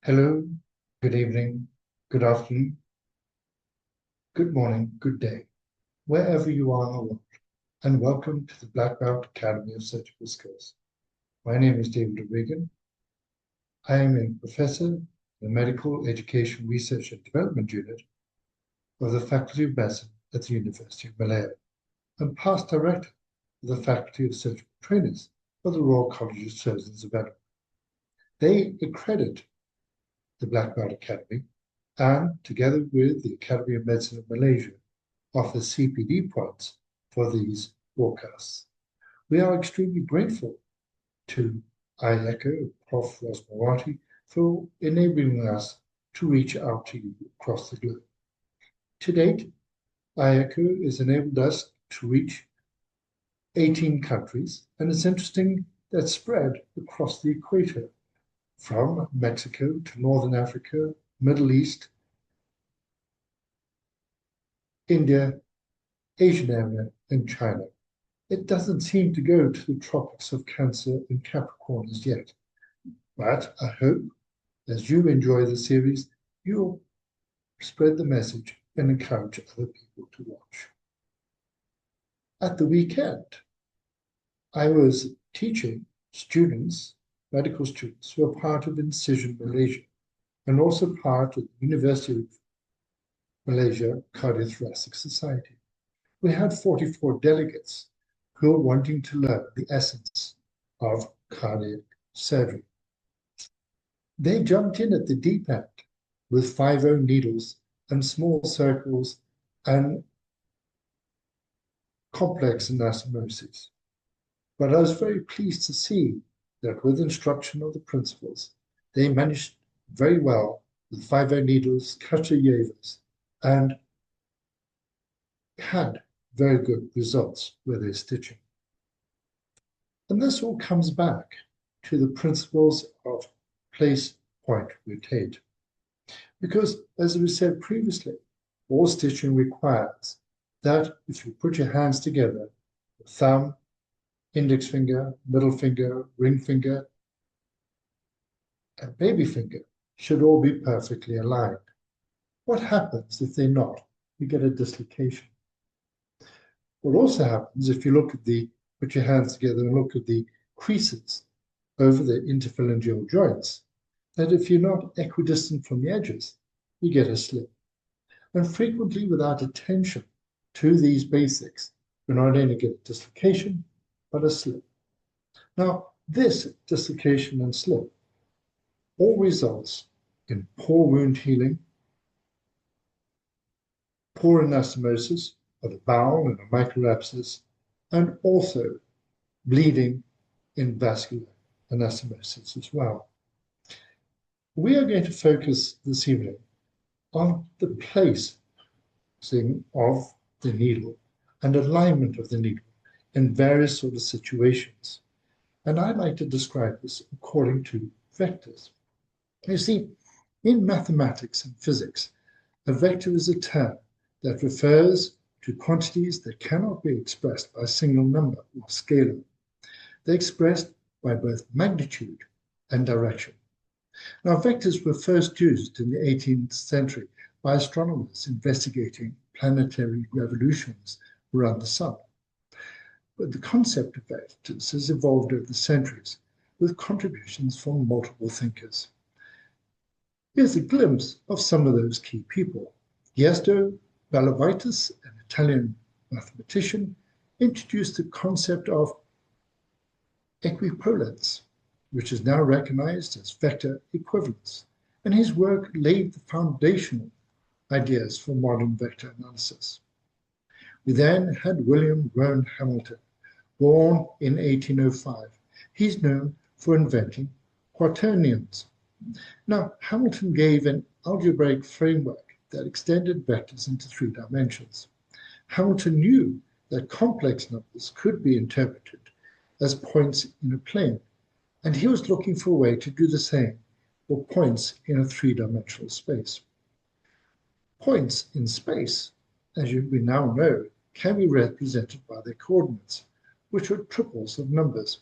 Hello, good evening, good afternoon, good morning, good day, wherever you are in the world, and welcome to the Black Belt Academy of Surgical Skills. My name is David O'Regan. I am a professor in the Medical Education Research and Development Unit of the Faculty of Medicine at the University of Malaya, and past director of the Faculty of Surgical Trainers of the Royal College of Surgeons of Edinburgh. They accredit the Black Belt Academy, and together with the Academy of Medicine of Malaysia, offer CPD points for these broadcasts. We are extremely grateful to IECO, Prof. Rosmawati, for enabling us to reach out to you across the globe. To date, IECO has enabled us to reach 18 countries, and it's interesting that spread across the equator, from Mexico to Northern Africa, Middle East, India, Asian area, and China. It doesn't seem to go to the tropics of Cancer and Capricorn as yet. But I hope, as you enjoy the series, you'll spread the message and encourage other people to watch. At the weekend, I was teaching students, medical students, who are part of Incision Malaysia and also part of the University of Malaysia Cardiothoracic Society. We had 44 delegates who were wanting to learn the essence of cardiac surgery. They jumped in at the deep end with 5-0 needles and small circles and complex anastomoses. But I was very pleased to see that with instruction of the principals, they managed very well with 5-0 needles, Cachayevas, and had very good results with their stitching. And this all comes back to the principles of place, point, rotate. Because, as we said previously, all stitching requires that if you put your hands together, the thumb, index finger, middle finger, ring finger, and baby finger should all be perfectly aligned. What happens if they're not? You get a dislocation. What also happens if you put your hands together and look at the creases over the interphalangeal joints, that if you're not equidistant from the edges, you get a slip. And frequently, without attention to these basics, we not only get a dislocation, but a slip. Now, this dislocation and slip all results in poor wound healing, poor anastomosis of the bowel and a microabscess, and also bleeding in vascular anastomosis as well. We are going to focus this evening on the placing of the needle and alignment of the needle in various sort of situations. And I'd like to describe this according to vectors. You see, in mathematics and physics, a vector is a term that refers to quantities that cannot be expressed by a single number or scalar. They're expressed by both magnitude and direction. Now, vectors were first used in the 18th century by astronomers investigating planetary revolutions around the sun. But the concept of vectors has evolved over the centuries with contributions from multiple thinkers. Here's a glimpse of some of those key people. Ernesto Galovitis, an Italian mathematician, introduced the concept of equipolence, which is now recognized as vector equivalence, and his work laid the foundational ideas for modern vector analysis. We then had William Rowan Hamilton, born in 1805. He's known for inventing quaternions. Now, Hamilton gave an algebraic framework that extended vectors into 3 dimensions. Hamilton knew that complex numbers could be interpreted as points in a plane, and he was looking for a way to do the same for points in a 3-dimensional space. Points in space, as we now know, can be represented by their coordinates, which are triples of numbers.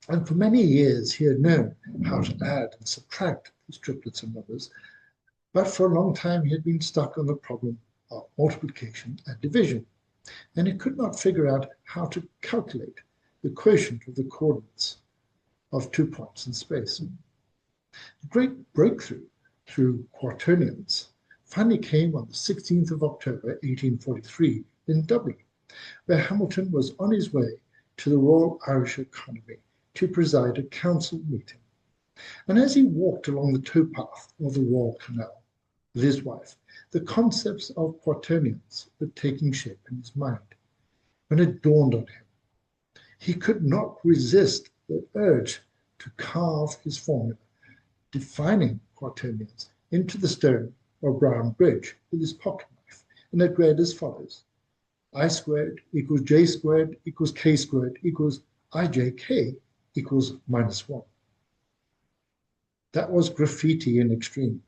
And for many years, he had known how to add and subtract vectors, triplets, and numbers, but for a long time he had been stuck on the problem of multiplication and division, and he could not figure out how to calculate the quotient of the coordinates of 2 points in space. The great breakthrough through quaternions finally came on the 16th of October, 1843, in Dublin, where Hamilton was on his way to the Royal Irish Academy to preside a council meeting. And as he walked along the towpath of the Royal Canal with his wife, the concepts of quaternions were taking shape in his mind. When it dawned on him, he could not resist the urge to carve his formula, defining quaternions into the stone or brown bridge with his pocket knife, and it read as follows: I squared equals j squared equals k squared equals ijk equals -1. That was graffiti in extreme.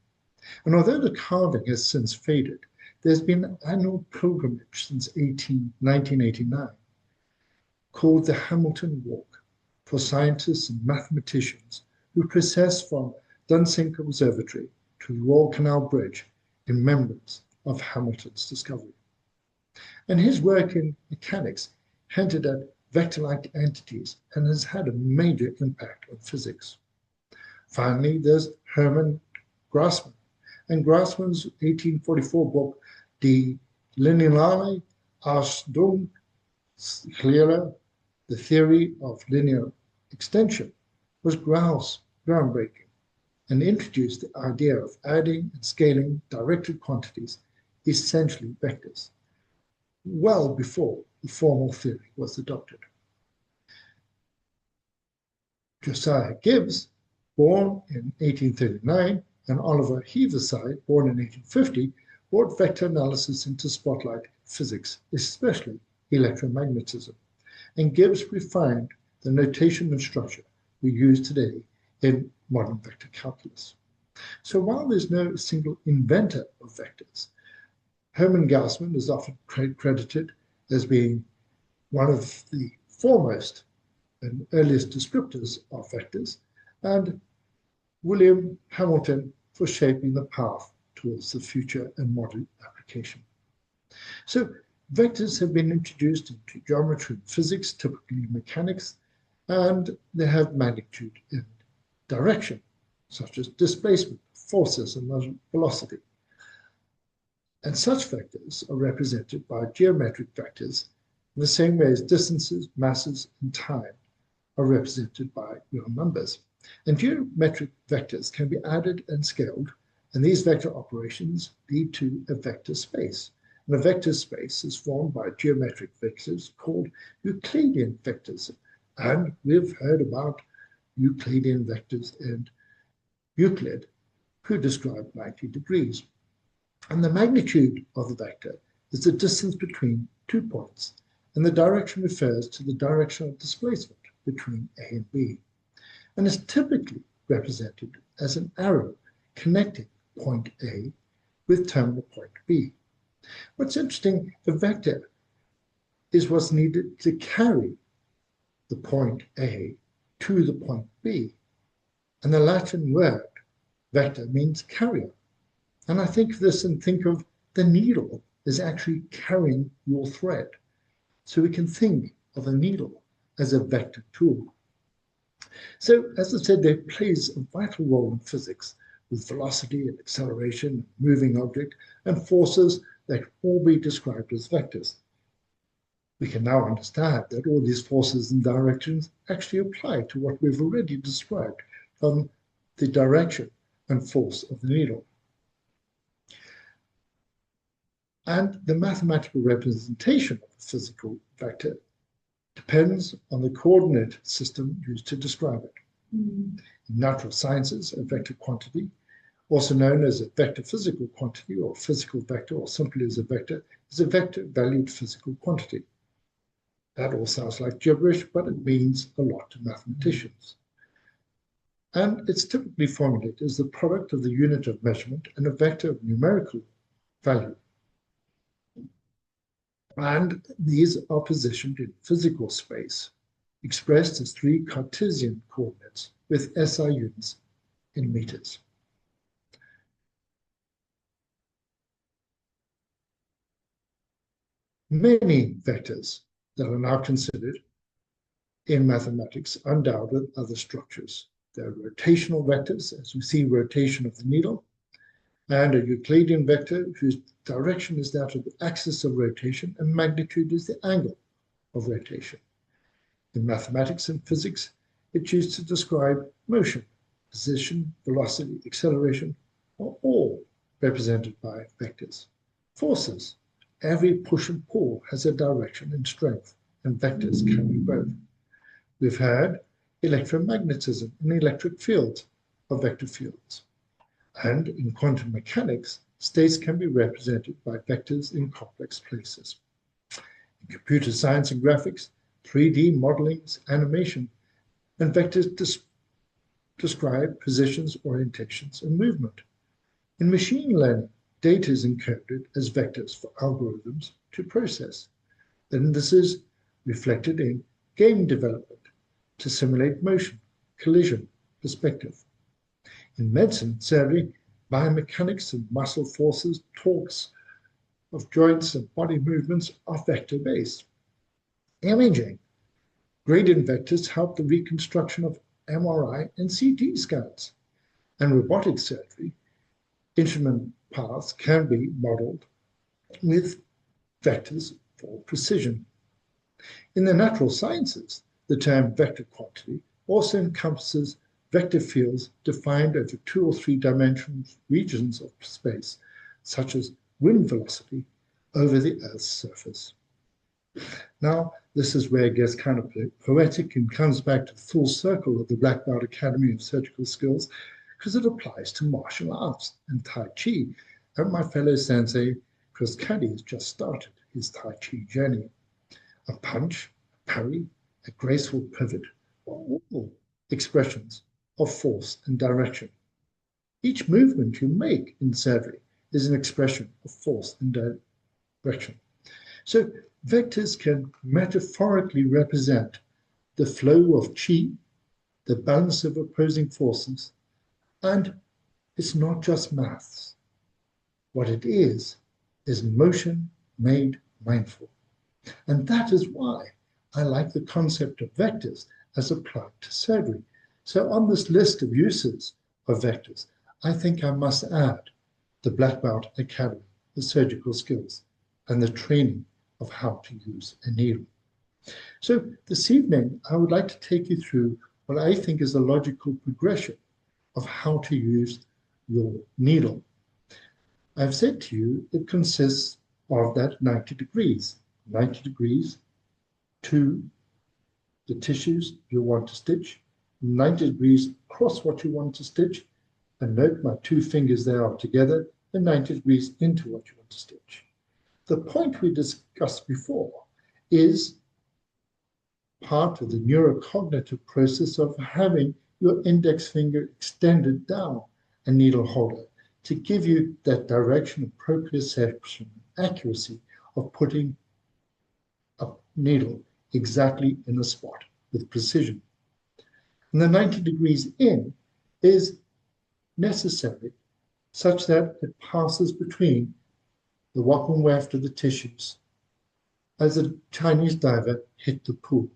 And although the carving has since faded, there's been an annual pilgrimage since 1989 called the Hamilton Walk for scientists and mathematicians who process from Dunsink Observatory to the Royal Canal Bridge in remembrance of Hamilton's discovery. And his work in mechanics hinted at vector-like entities and has had a major impact on physics. Finally, there's Hermann Grassmann, and Grassmann's 1844 book, Die lineare Ausdehnungslehre, The Theory of Linear Extension, was groundbreaking and introduced the idea of adding and scaling directed quantities, essentially vectors, well before the formal theory was adopted. Josiah Gibbs, born in 1839, and Oliver Heaviside, born in 1850, brought vector analysis into spotlight physics, especially electromagnetism. And Gibbs refined the notation and structure we use today in modern vector calculus. So while there's no single inventor of vectors, Hermann Gaussmann is often credited as being one of the foremost and earliest descriptors of vectors, and William Hamilton for shaping the path towards the future and modern application. So vectors have been introduced into geometry and physics, typically mechanics, and they have magnitude and direction, such as displacement, forces, and velocity. And such vectors are represented by geometric vectors in the same way as distances, masses, and time are represented by real numbers. And geometric vectors can be added and scaled, and these vector operations lead to a vector space. And a vector space is formed by geometric vectors called Euclidean vectors. And we've heard about Euclidean vectors in Euclid, who described 90 degrees. And the magnitude of the vector is the distance between 2 points, and the direction refers to the direction of displacement between A and B, and is typically represented as an arrow connecting point A with terminal point B. What's interesting, a vector is what's needed to carry the point A to the point B, and the Latin word vector means carrier. And I think of this and think of the needle as actually carrying your thread. So we can think of a needle as a vector tool. So, as I said, there plays a vital role in physics with velocity and acceleration, moving object, and forces that can all be described as vectors. We can now understand that all these forces and directions actually apply to what we've already described from the direction and force of the needle. And the mathematical representation of the physical vector depends on the coordinate system used to describe it. In natural sciences, a vector quantity, also known as a vector physical quantity or physical vector, or simply as a vector, is a vector valued physical quantity. That all sounds like gibberish, but it means a lot to mathematicians. And it's typically formulated as the product of the unit of measurement and a vector of numerical value. And these are positioned in physical space, expressed as 3 Cartesian coordinates with SI units in meters. Many vectors that are now considered in mathematics are endowed with other structures. There are rotational vectors, as we see rotation of the needle, and a Euclidean vector whose direction is that of the axis of rotation and magnitude is the angle of rotation. In mathematics and physics, it's used to describe motion. Position, velocity, acceleration are all represented by vectors. Forces. Every push and pull has a direction and strength, and vectors carry both. We've had electromagnetism and electric fields are vector fields. And in quantum mechanics, states can be represented by vectors in complex places. In computer science and graphics, 3D modeling, animation, and vectors describe positions, orientations, and movement. In machine learning, data is encoded as vectors for algorithms to process. Then this is reflected in game development to simulate motion, collision, perspective. In medicine, surgery, biomechanics and muscle forces, torques of joints and body movements are vector-based. Imaging, gradient vectors help the reconstruction of MRI and CT scans. And robotic surgery, instrument paths can be modeled with vectors for precision. In the natural sciences, the term vector quantity also encompasses vector fields defined over 2 or 3 dimensional regions of space, such as wind velocity over the Earth's surface. Now, this is where it gets kind of poetic and comes back to the full circle of the Black Belt Academy of Surgical Skills, because it applies to martial arts and Tai Chi. And my fellow sensei, Chris Caddy, has just started his Tai Chi journey. A punch, a parry, a graceful pivot are all expressions of force and direction. Each movement you make in surgery is an expression of force and direction. So vectors can metaphorically represent the flow of chi, the balance of opposing forces, and it's not just maths. What it is motion made mindful. And that is why I like the concept of vectors as applied to surgery. So on this list of uses of vectors, I think I must add the Black Belt Academy, the surgical skills, and the training of how to use a needle. So this evening, I would like to take you through what I think is a logical progression of how to use your needle. I've said to you, it consists of that 90 degrees to the tissues you want to stitch, 90 degrees across what you want to stitch, and note my 2 fingers there are together, and 90 degrees into what you want to stitch. The point we discussed before is part of the neurocognitive process of having your index finger extended down a needle holder to give you that direction, proprioception, accuracy of putting a needle exactly in the spot with precision. And the 90 degrees in is necessary such that it passes between the wapong weft of the tissues as a Chinese diver hit the pool.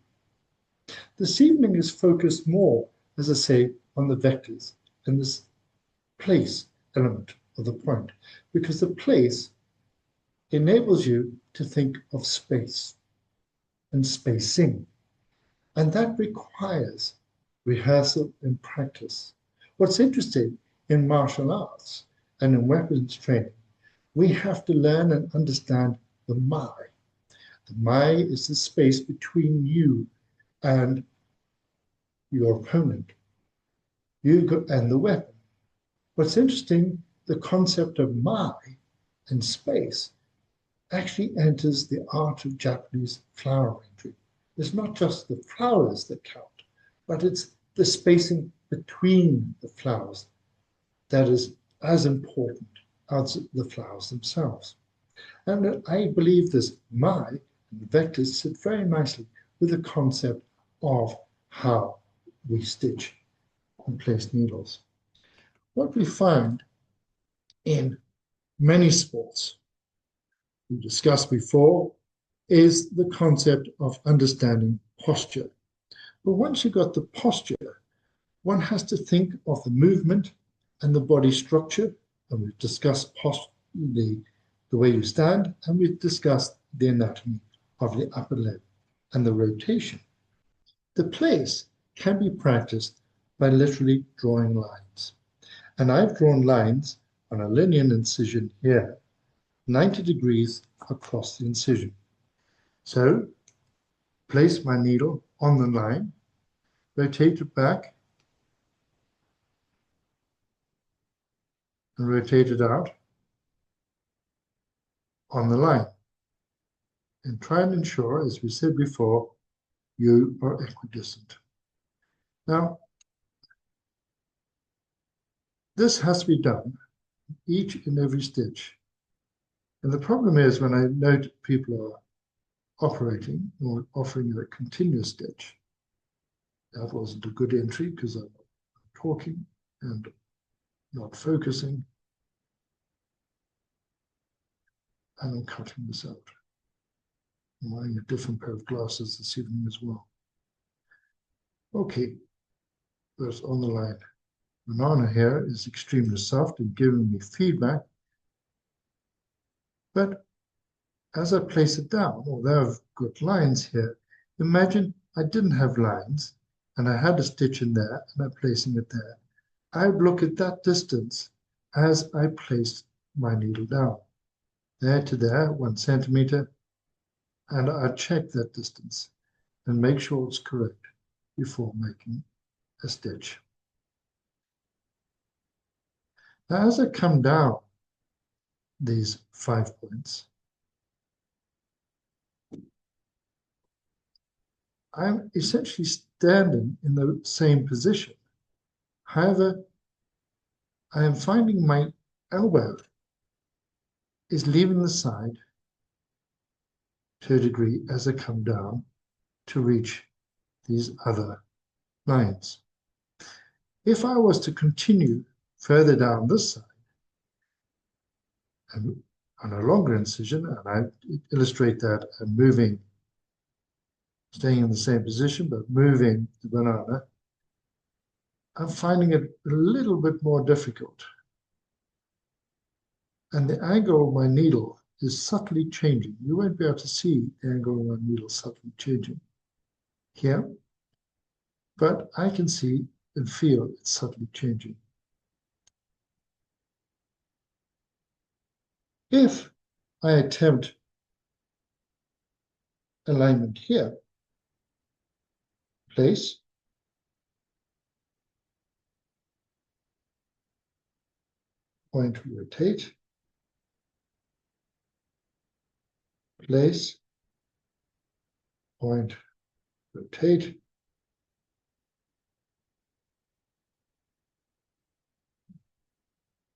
This evening is focused more, as I say, on the vectors and this place element of the point, because the place enables you to think of space and spacing, and that requires rehearsal and practice. What's interesting in martial arts and in weapons training, we have to learn and understand the mai. The mai is the space between you and your opponent, you and the weapon. What's interesting, the concept of mai and space actually enters the art of Japanese flower arranging. It's not just the flowers that count, but it's the spacing between the flowers that is as important as the flowers themselves. And I believe this mai and the vectors sit very nicely with the concept of how we stitch and place needles. What we find in many sports, we discussed before, is the concept of understanding posture. But once you've got the posture, one has to think of the movement and the body structure. And we've discussed the way you stand, and we've discussed the anatomy of the upper leg and the rotation. The place can be practiced by literally drawing lines. And I've drawn lines on a linear incision here, 90 degrees across the incision. So place my needle on the line, rotate it back, and rotate it out on the line. And try and ensure, as we said before, you are equidistant. Now, this has to be done each and every stitch. And the problem is when I note people are operating or offering a continuous stitch, that wasn't a good entry because I'm talking and not focusing, and I'm cutting this out. I'm wearing a different pair of glasses this evening as well. Okay, that's on the line. Banana here is extremely soft and giving me feedback, but as I place it down, although I've got lines here, imagine I didn't have lines and I had a stitch in there and I'm placing it there. I would look at that distance as I placed my needle down. There to there, 1 centimeter, and I check that distance and make sure it's correct before making a stitch. Now, as I come down these 5 points, I'm essentially standing in the same position. However, I am finding my elbow is leaving the side to a degree as I come down to reach these other lines. If I was to continue further down this side and on a longer incision, and I illustrate that and moving, staying in the same position, but moving the banana, I'm finding it a little bit more difficult. And the angle of my needle is subtly changing. You won't be able to see the angle of my needle subtly changing here, but I can see and feel it subtly changing. If I attempt alignment here, place, point, rotate, place, point, rotate,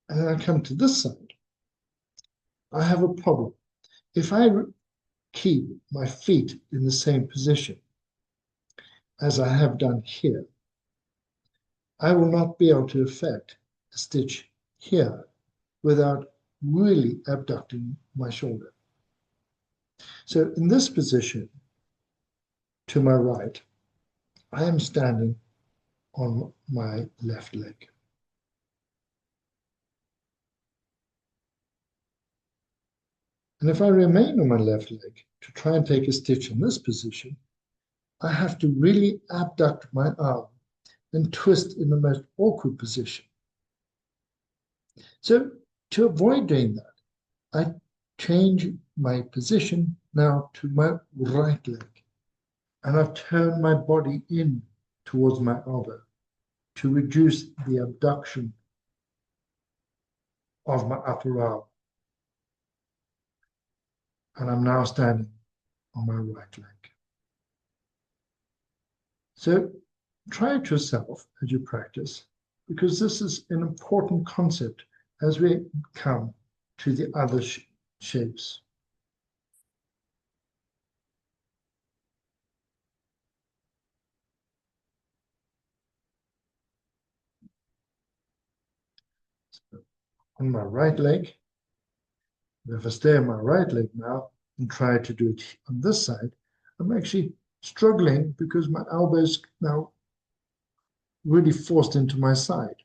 and I come to this side, I have a problem. If I keep my feet in the same position as I have done here, I will not be able to effect a stitch here without really abducting my shoulder. So in this position, to my right, I am standing on my left leg. And if I remain on my left leg to try and take a stitch in this position, I have to really abduct my arm and twist in the most awkward position. So to avoid doing that, I change my position now to my right leg. And I've turned my body in towards my elbow to reduce the abduction of my upper arm. And I'm now standing on my right leg. So try it yourself as you practice, because this is an important concept as we come to the other shapes. So on my right leg, if I stay on my right leg now, and try to do it on this side, I'm actually struggling because my elbow is now really forced into my side.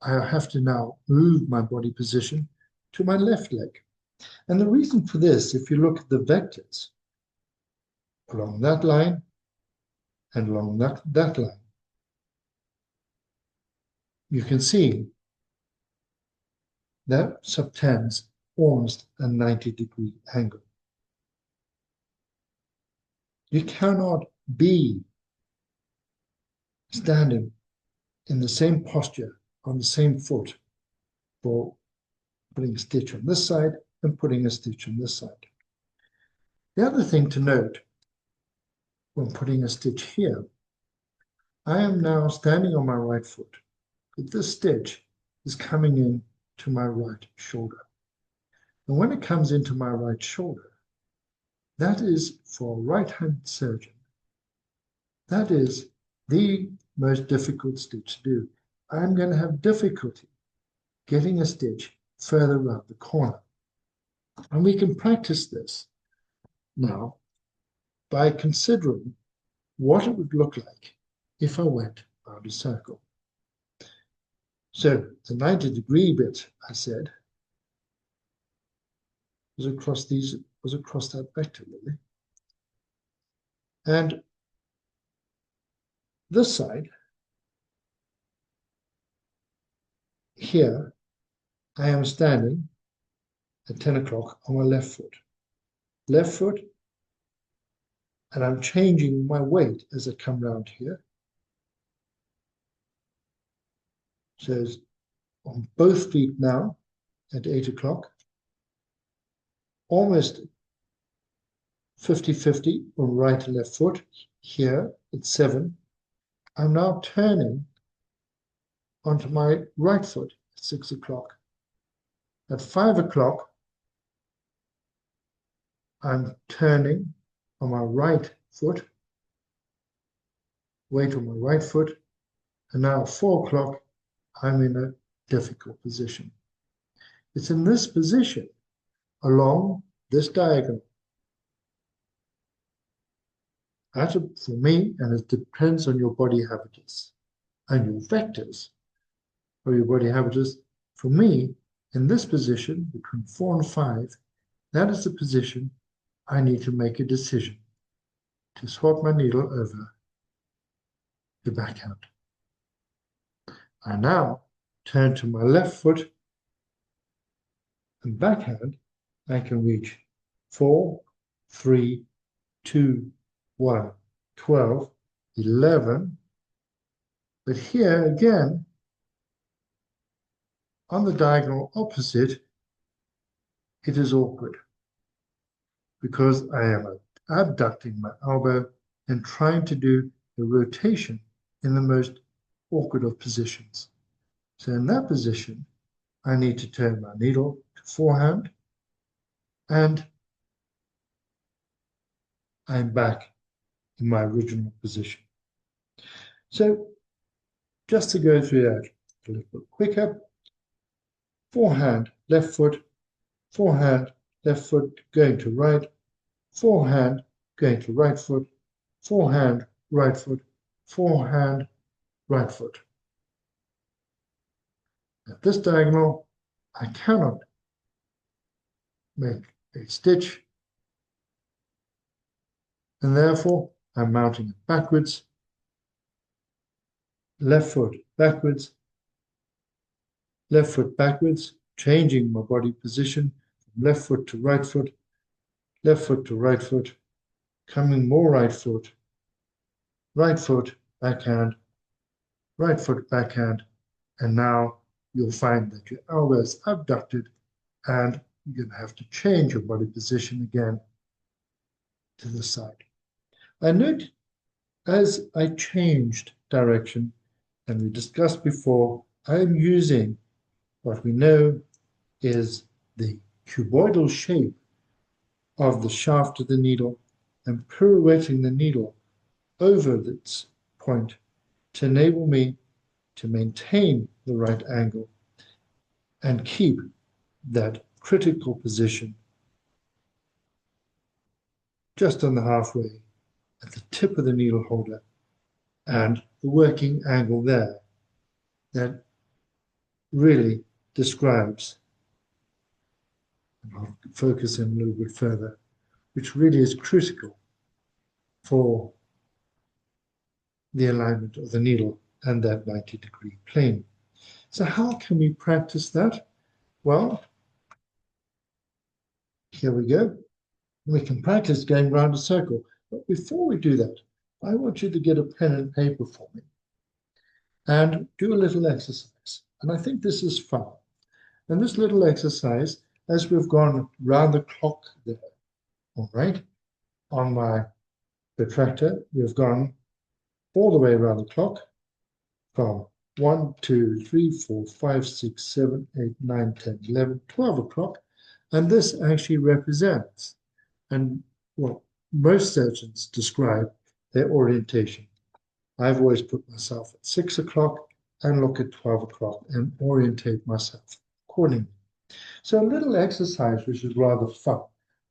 I have to now move my body position to my left leg. And the reason for this, if you look at the vectors along that line and along that line, you can see that subtends almost a 90-degree angle. You cannot be standing in the same posture on the same foot for putting a stitch on this side and putting a stitch on this side. The other thing to note when putting a stitch here, I am now standing on my right foot, but this stitch is coming in to my right shoulder. And when it comes into my right shoulder, that is for a right-hand surgeon, that is the most difficult stitch to do. I'm going to have difficulty getting a stitch further around the corner. And we can practice this now by considering what it would look like if I went around a circle. So the 90-degree bit, I said, was across that vector, really. And this side, here, I am standing at 10 o'clock on my left foot. Left foot, and I'm changing my weight as I come round here. So it's on both feet now at 8 o'clock, almost 50-50 on right and left foot. Here at 7, I'm now turning onto my right foot at 6 o'clock. At 5 o'clock, I'm turning on my right foot, weight on my right foot, and now at 4 o'clock, I'm in a difficult position. It's in this position, along this diagonal, for me, and it depends on your body habitus and your vectors of your body habitus. For me, in this position, between 4 and 5, that is the position I need to make a decision to swap my needle over the backhand. I now turn to my left foot and backhand. I can reach 4, 3, 2, 1, 12, 11. But here again, on the diagonal opposite, it is awkward because I am abducting my elbow and trying to do the rotation in the most awkward of positions. So in that position, I need to turn my needle to forehand, and I'm back in my original position. So just to go through that a little bit quicker, forehand, left foot, forehand, left foot, going to right, forehand, going to right foot, forehand, right foot, forehand, right foot. At this diagonal, I cannot make a stitch, and therefore I'm mounting it backwards, left foot backwards, changing my body position from left foot to right foot, left foot to right foot, coming more right foot, backhand, right foot, backhand, and now you'll find that your elbow is abducted and you're going to have to change your body position again to the side. I note as I changed direction, and we discussed before, I'm using what we know is the cuboidal shape of the shaft of the needle and pirouetting the needle over its point to enable me to maintain the right angle and keep that critical position just on the halfway, at the tip of the needle holder, and the working angle there that really describes, and I'll focus in a little bit further, which really is critical for the alignment of the needle and that 90-degree plane. So how can we practice that? Well, here we go. We can practice going round a circle. But before we do that, I want you to get a pen and paper for me and do a little exercise. And I think this is fun. And this little exercise, as we've gone round the clock there, all right, on my protractor, we've gone all the way around the clock from 1, 2, 3, 4, 5, 6, 7, 8, 9, 10, 11, 12 o'clock. And this actually represents and what most surgeons describe their orientation. I've always put myself at 6 o'clock and look at 12 o'clock and orientate myself accordingly. So a little exercise, which is rather fun,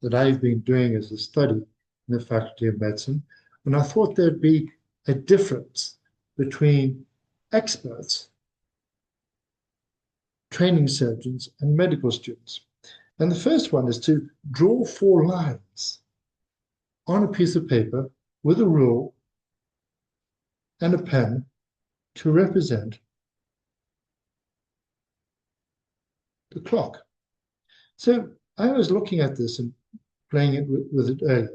that I've been doing as a study in the Faculty of Medicine, and I thought there'd be a difference between experts, training surgeons, and medical students. And the first one is to draw 4 lines on a piece of paper with a rule and a pen to represent the clock. So I was looking at this and playing it with it earlier.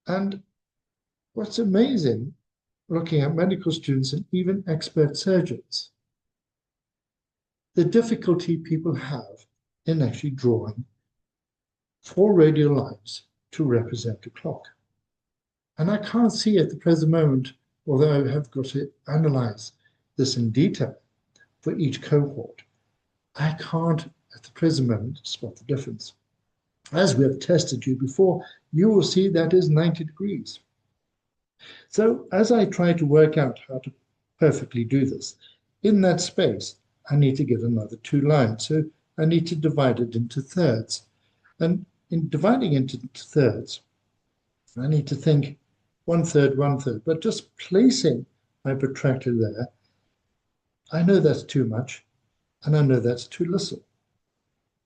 And what's amazing, looking at medical students and even expert surgeons, the difficulty people have in actually drawing 4 radial lines to represent a clock. And I can't see at the present moment, although I have got to analyze this in detail for each cohort, I can't at the present moment spot the difference. As we have tested you before, you will see that is 90 degrees. So as I try to work out how to perfectly do this, in that space, I need to get another 2 lines. So I need to divide it into thirds. And in dividing it into thirds, I need to think 1/3, 1/3. But just placing my protractor there, I know that's too much, and I know that's too little.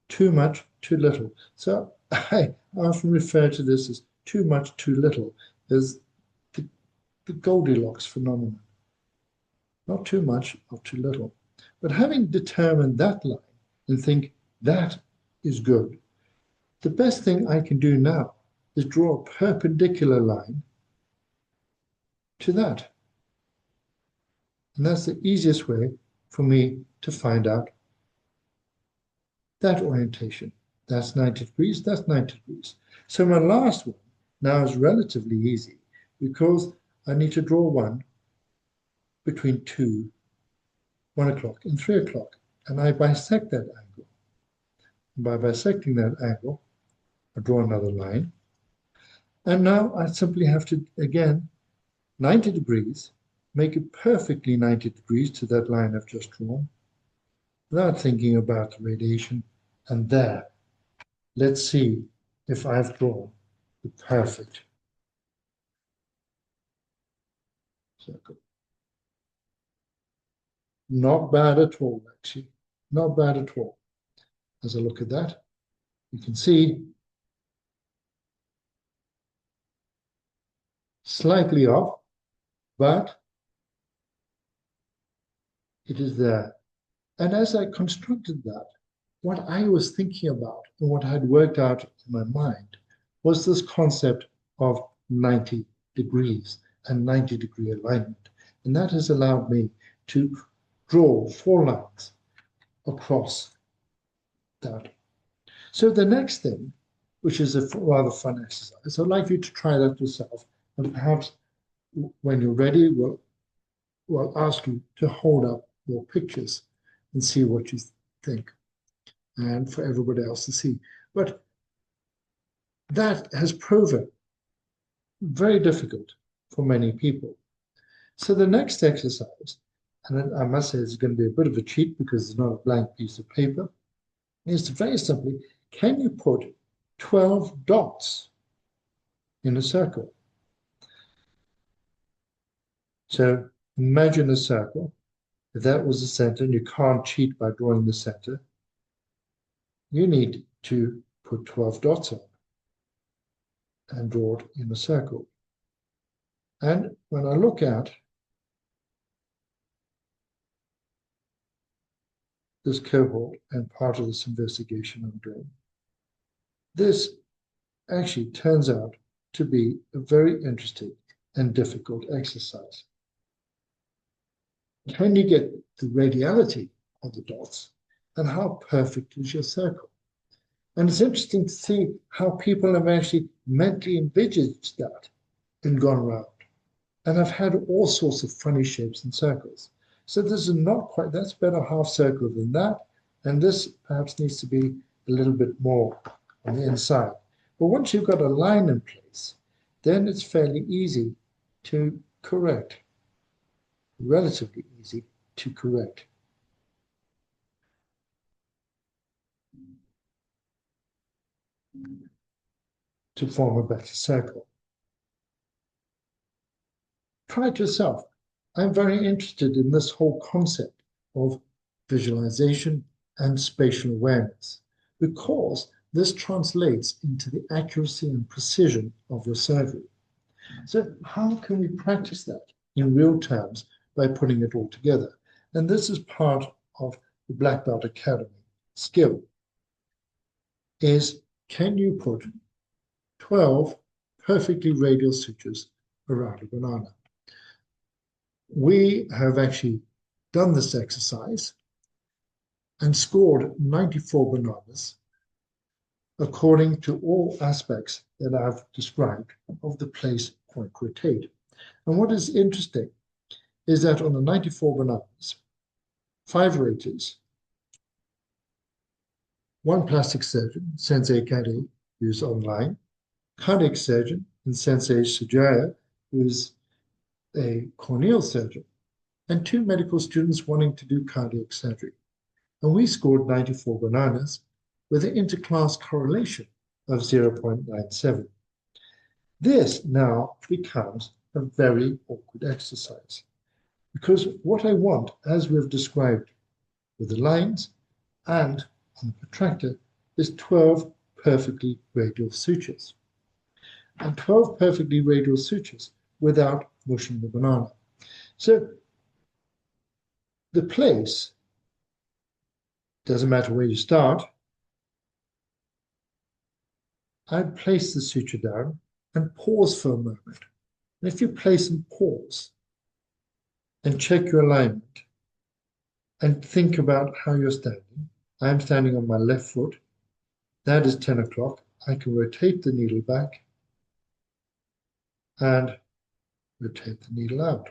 Too much, too little. So I often refer to this as too much, too little, as the Goldilocks phenomenon. Not too much, not too little. But having determined that line and think that is good, the best thing I can do now is draw a perpendicular line to that. And that's the easiest way for me to find out that orientation. That's 90 degrees, that's 90 degrees. So my last one now is relatively easy because I need to draw one between 1 o'clock and 3 o'clock. And I bisect that angle. And by bisecting that angle, I draw another line. And now I simply have to, again, 90 degrees, make it perfectly 90 degrees to that line I've just drawn, without thinking about the radiation. And there, let's see if I've drawn the perfect circle. Not bad at all, actually. Not bad at all. As I look at that, you can see slightly off, but it is there. And as I constructed that, what I was thinking about and what I had worked out in my mind was this concept of 90 degrees and 90-degree alignment. And that has allowed me to draw 4 lines across that. So the next thing, which is a rather fun exercise, I'd like you to try that yourself. And perhaps when you're ready, we'll ask you to hold up your pictures and see what you think, and for everybody else to see. But that has proven very difficult for many people. So the next exercise, and I must say it's going to be a bit of a cheat because it's not a blank piece of paper, is very simply, can you put 12 dots in a circle. So imagine a circle. If that was the center, and you can't cheat by drawing the center, you need to put 12 dots on and draw it in a circle. And when I look at this cohort and part of this investigation I'm doing, this actually turns out to be a very interesting and difficult exercise. Can you get the radiality of the dots, and how perfect is your circle? And it's interesting to see how people have actually mentally envisaged that and gone around. And I've had all sorts of funny shapes and circles. So this is not quite, that's better half circle than that. And this perhaps needs to be a little bit more on the inside. But once you've got a line in place, then it's fairly easy to correct, relatively easy to correct. To form a better circle. Try it yourself. I'm very interested in this whole concept of visualization and spatial awareness because this translates into the accuracy and precision of your survey. So how can we practice that in real terms by putting it all together? And this is part of the Black Belt Academy skill, is can you put 12 perfectly radial sutures around a banana? We have actually done this exercise and scored 94 bananas according to all aspects that I've described of the place, point, rotate. And what is interesting is that on the 94 bananas, 5 raters, 1 plastic surgeon, Sensei Kade, who's online, cardiac surgeon, and Sensei Sujaya, who's a corneal surgeon, and 2 medical students wanting to do cardiac surgery. And we scored 94 bananas with an interclass correlation of 0.97. This now becomes a very awkward exercise because what I want, as we've described with the lines and on the protractor, is 12 perfectly radial sutures. And 12 perfectly radial sutures without mushing the banana. So the place, doesn't matter where you start, I'd place the suture down and pause for a moment. And if you place and pause and check your alignment and think about how you're standing, I'm standing on my left foot. That is 10 o'clock. I can rotate the needle back and rotate the needle out.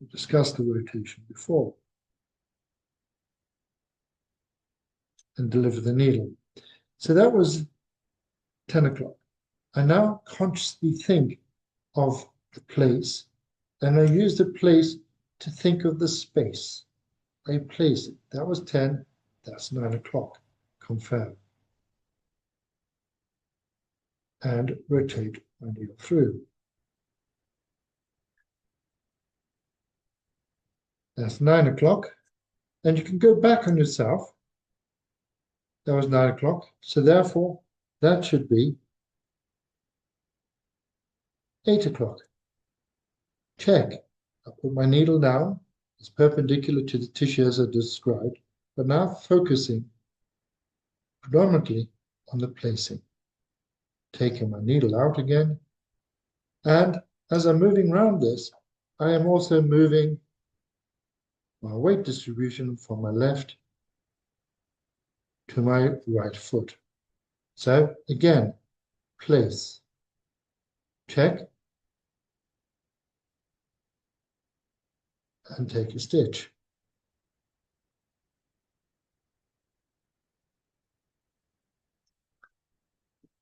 We discussed the rotation before. And deliver the needle. So that was 10 o'clock. I now consciously think of the place, and I use the place to think of the space. I place it. That was 10, that's 9 o'clock. Confirm. And rotate my needle through. That's 9 o'clock. And you can go back on yourself. That was 9 o'clock. So therefore, that should be 8 o'clock. Check. I put my needle down. It's perpendicular to the tissue as I described, but now focusing predominantly on the placing. Taking my needle out again. And as I'm moving around this, I am also moving my weight distribution from my left to my right foot. So again, place, check, and take a stitch.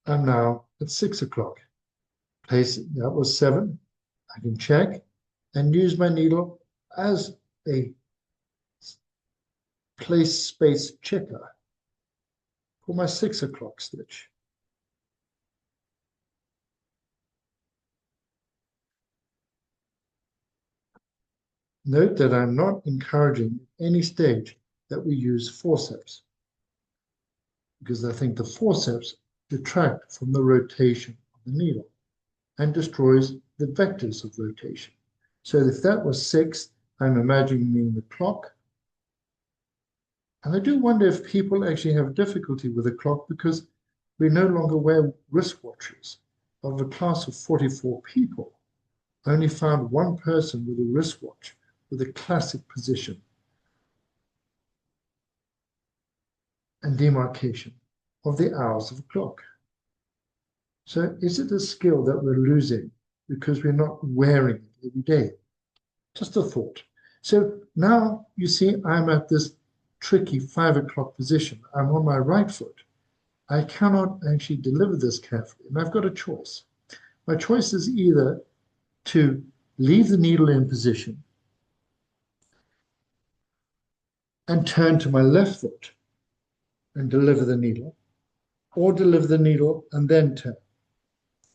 I'm now at 6 o'clock. Place, that was 7. I can check and use my needle as a place space checker for my 6 o'clock stitch. Note that I'm not encouraging at any stage that we use forceps, because I think the forceps detract from the rotation of the needle and destroys the vectors of rotation. So if that was 6, I'm imagining the clock. And I do wonder if people actually have difficulty with the clock because we no longer wear wristwatches. Of a class of 44 people, I only found one person with a wristwatch with a classic position and demarcation of the hours of the clock. So is it a skill that we're losing because we're not wearing it every day? Just a thought. So now you see I'm at this tricky 5 o'clock position. I'm on my right foot. I cannot actually deliver this carefully, and I've got a choice. My choice is either to leave the needle in position and turn to my left foot and deliver the needle, or deliver the needle and then turn.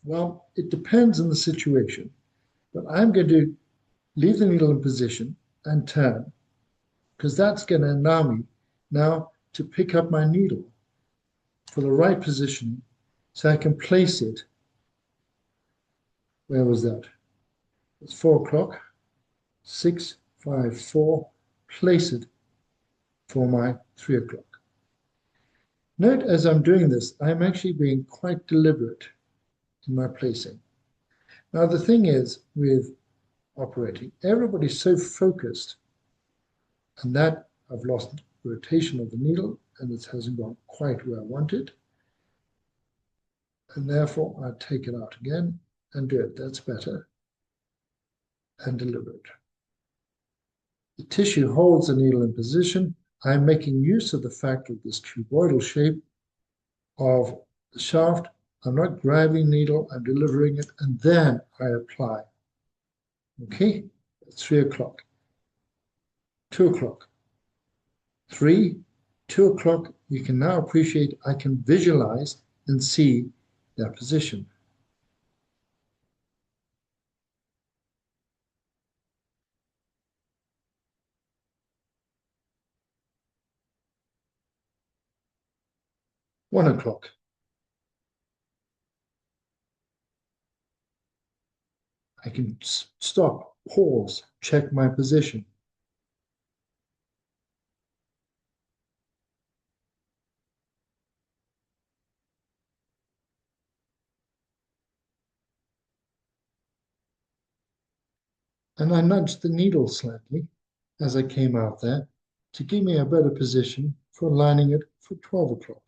Well, it depends on the situation, but I'm going to leave the needle in position and turn, because that's going to allow me now to pick up my needle for the right position so I can place it. Where was that? It's 4 o'clock, 6, 5, 4, place it for my 3 o'clock. Note as I'm doing this, I'm actually being quite deliberate in my placing. Now, the thing is with operating, everybody's so focused, and that I've lost rotation of the needle and it hasn't gone quite where I want it. And therefore, I take it out again and do it. That's better. And deliver it. The tissue holds the needle in position. I'm making use of the fact of this cuboidal shape of the shaft. I'm not grabbing needle, I'm delivering it, and then I apply. Okay, 3 o'clock, 2 o'clock, 3, 2 o'clock. You can now appreciate I can visualize and see that position. One o'clock. I can stop, pause, check my position. And I nudged the needle slightly as I came out there to give me a better position for lining it for 12 o'clock.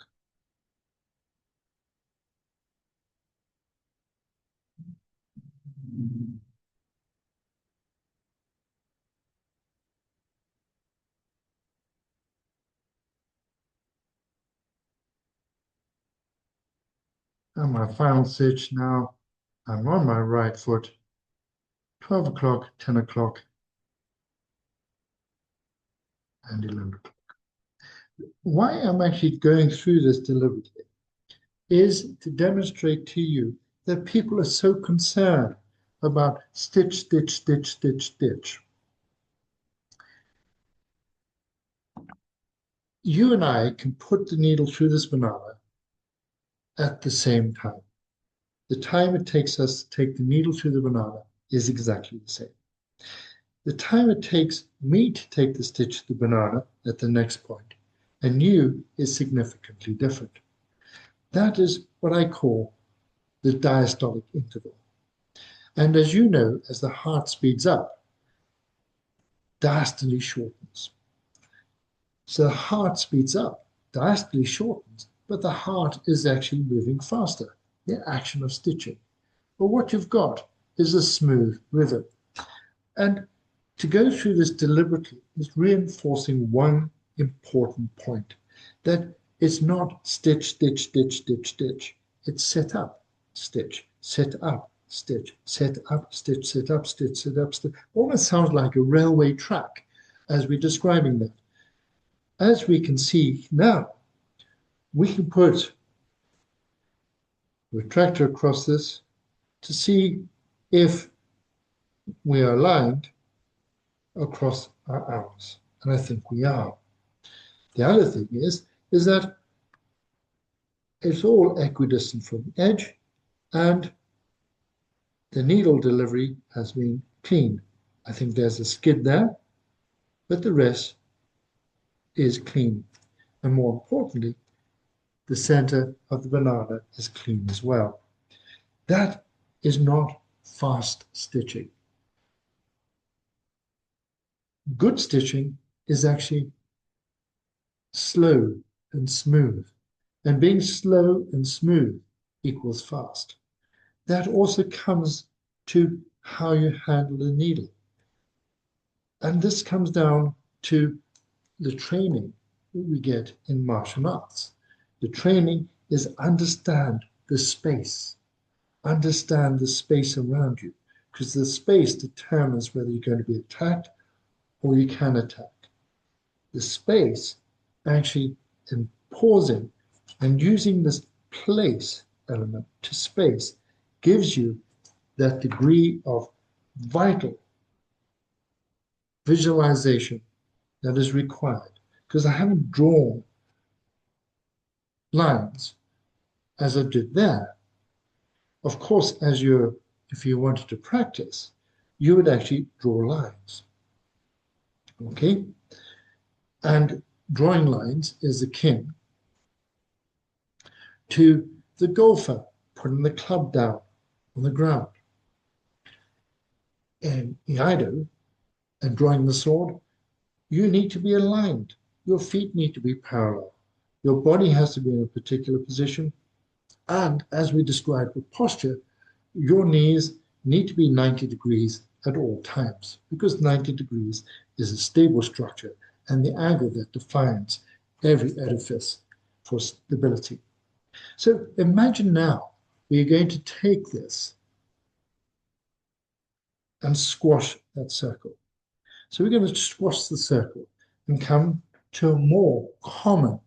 And my final stitch now, I'm on my right foot, 12 o'clock, 10 o'clock, and 11 o'clock. Why I'm actually going through this deliberately is to demonstrate to you that people are so concerned about stitch, stitch, stitch, stitch, stitch. You and I can put the needle through this banana at the same time. The time it takes us to take the needle through the banana is exactly the same. The time it takes me to take the stitch to the banana at the next point and you is significantly different. That is what I call the diastolic interval. And as you know, as the heart speeds up, diastole shortens. So the heart speeds up, diastole shortens, but the heart is actually moving faster, the action of stitching. But what you've got is a smooth rhythm. And to go through this deliberately is reinforcing one important point, that it's not stitch, stitch, stitch, stitch, stitch. It's set up, stitch, set up, stitch, set up, stitch, set up, stitch, set up, stitch. Almost sounds like a railway track as we're describing that. As we can see now, we can put a retractor across this to see if we are aligned across our hours. And I think we are. The other thing is that it's all equidistant from the edge, and the needle delivery has been clean. I think there's a skid there, but the rest is clean. And more importantly, the center of the banana is clean as well. That is not fast stitching. Good stitching is actually slow and smooth. And being slow and smooth equals fast. That also comes to how you handle the needle. And this comes down to the training we get in martial arts. The training is understand the space around you, because the space determines whether you're going to be attacked or you can attack. The space actually in pausing and using this place element to space gives you that degree of vital visualization that is required, because I haven't drawn lines as I did there. Of course, if you wanted to practice, you would actually draw lines. Okay? And drawing lines is akin to the golfer putting the club down on the ground. In Iaido and drawing the sword, you need to be aligned. Your feet need to be parallel. Your body has to be in a particular position. And as we described with posture, your knees need to be 90 degrees at all times, because 90 degrees is a stable structure and the angle that defines every edifice for stability. So imagine now we're going to take this and squash that circle. So we're going to squash the circle and come to a more common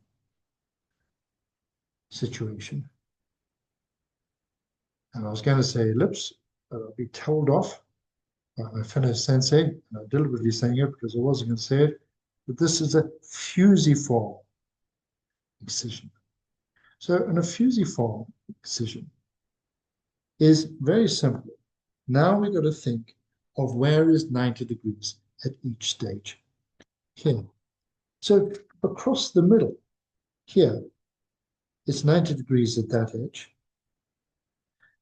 situation. And I was going to say ellipse, but I'll be told off by my fellow sensei, and I'm deliberately saying it because I wasn't going to say it, but this is a fusiform excision. So a fusiform excision is very simple. Now we've got to think of where is 90 degrees at each stage. Here. So across the middle, here, it's 90 degrees at that edge,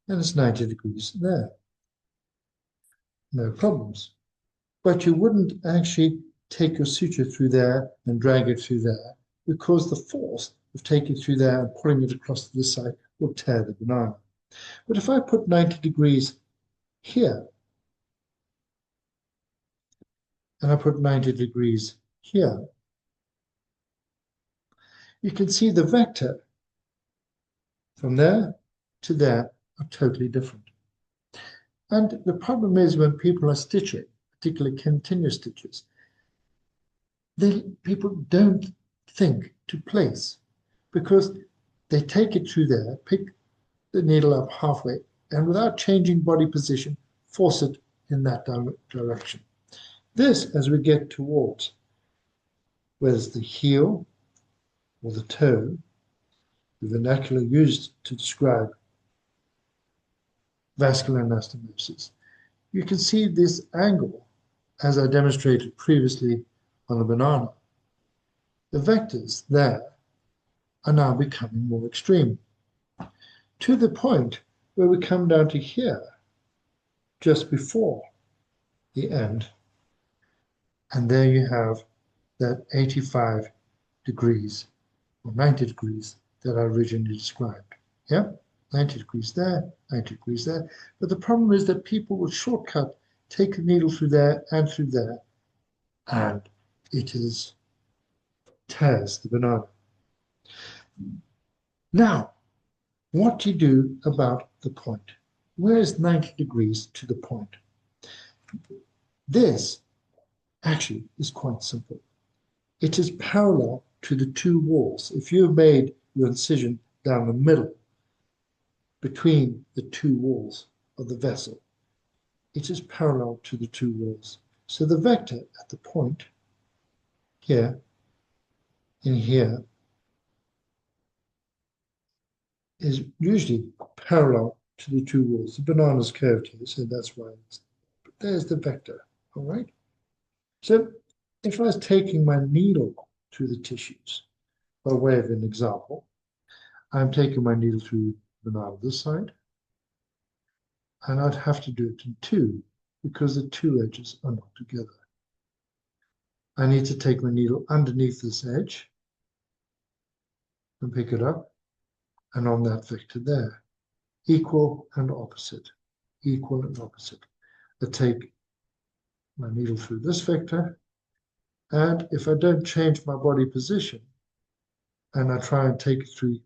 and it's 90 degrees there. No problems. But you wouldn't actually take your suture through there and drag it through there, because the force of taking it through there and pulling it across to this side will tear the banana. But if I put 90 degrees here, and I put 90 degrees here, you can see the vector from there to there are totally different. And the problem is when people are stitching, particularly continuous stitches, people don't think to place, because they take it through there, pick the needle up halfway, and without changing body position, force it in that direction. This, as we get towards whether it's the heel or the toe, the vernacular used to describe vascular anastomosis, you can see this angle, as I demonstrated previously on the banana. The vectors there are now becoming more extreme, to the point where we come down to here, just before the end, and there you have that 85 degrees or 90 degrees that I originally described. Yeah, 90 degrees there, 90 degrees there. But the problem is that people will shortcut, take the needle through there, and it tears the banana. Now, what do you do about the point? Where is 90 degrees to the point? This actually is quite simple. It is parallel to the two walls. If you've made your incision down the middle between the two walls of the vessel, it is parallel to the two walls. So the vector at the point here in here is usually parallel to the two walls. The banana's curved here, so that's why but there's the vector, all right? So if I was taking my needle through the tissues, by way of an example, I'm taking my needle through the banana this side, and I'd have to do it in two because the two edges are not together. I need to take my needle underneath this edge and pick it up, and on that vector there, equal and opposite, equal and opposite. I take my needle through this vector, and if I don't change my body position, and I try and take it through,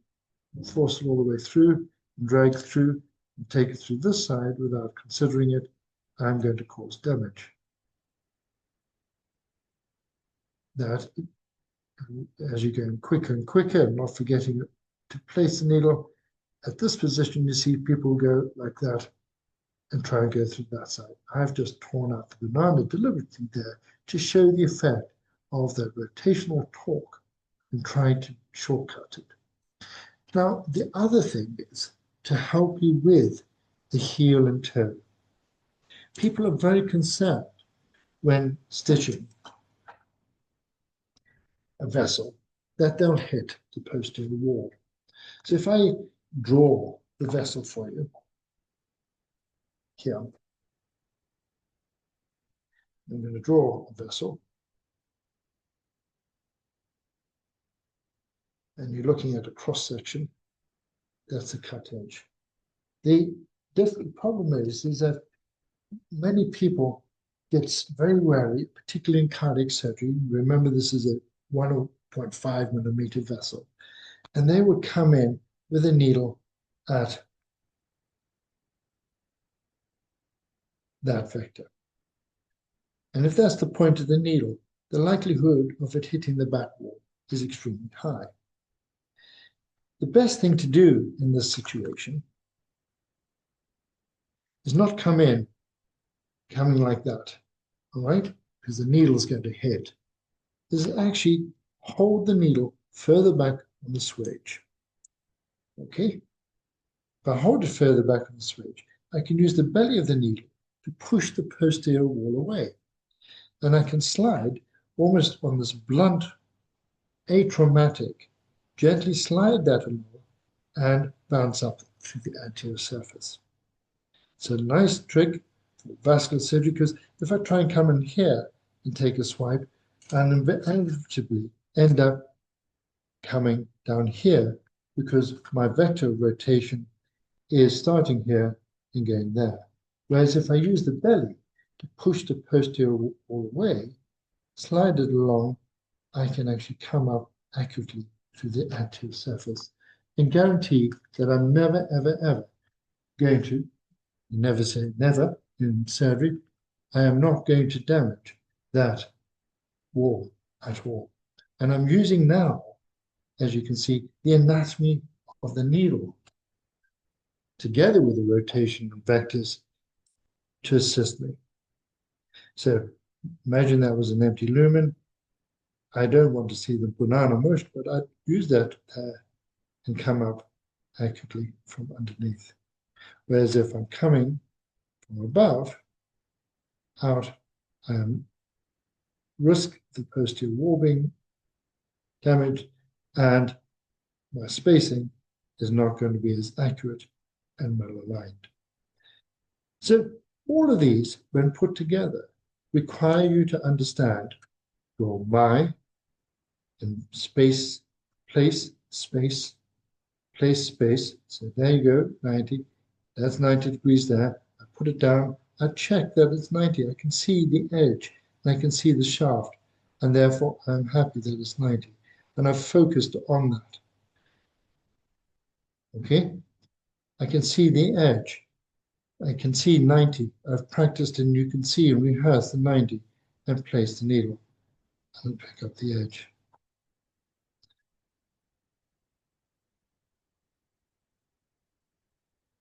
force it all the way through, and drag through, and take it through this side without considering it, I'm going to cause damage. That, as you go quicker and quicker, and not forgetting to place the needle at this position, you see people go like that and try and go through that side. I've just torn out the banana deliberately there to show the effect of that rotational torque and trying to shortcut it. Now, the other thing is to help you with the heel and toe. People are very concerned when stitching a vessel that they'll hit the posterior wall. So if I draw the vessel for you here, I'm going to draw a vessel, and you're looking at a cross section. That's a cut edge. The different problem is that many people get very wary, particularly in cardiac surgery. Remember, this is a 1.5 millimeter vessel, and they would come in with a needle at that vector. And if that's the point of the needle, the likelihood of it hitting the back wall is extremely high. The best thing to do in this situation is not coming like that, all right? Because the needle is going to hit. Is actually hold the needle further back on the swage, okay? If I hold it further back on the swage, I can use the belly of the needle to push the posterior wall away. Then I can slide almost on this blunt, atraumatic, gently slide that along and bounce up through the anterior surface. It's a nice trick for vascular surgery because if I try and come in here and take a swipe, and inevitably end up coming down here because my vector of rotation is starting here and going there. Whereas if I use the belly to push the posterior wall away, slide it along, I can actually come up accurately through the anterior surface and guarantee that I'm never, ever, ever going to, never say never in surgery, I am not going to damage that wall at all. And I'm using now, as you can see, the anatomy of the needle together with the rotation and vectors to assist me. So imagine that was an empty lumen. I don't want to see the banana mush, but I'd use that there and come up accurately from underneath. Whereas if I'm coming from above, out, I risk the posterior wall being damaged, and my spacing is not going to be as accurate and well aligned. So all of these, when put together, require you to understand your my and space, place, space, place, space. So there you go, 90. That's 90 degrees there. I put it down. I check that it's 90. I can see the edge, and I can see the shaft, and therefore I'm happy that it's 90. And I've focused on that. Okay? I can see the edge. I can see 90. I've practiced and you can see and rehearse the 90 and place the needle and pick up the edge.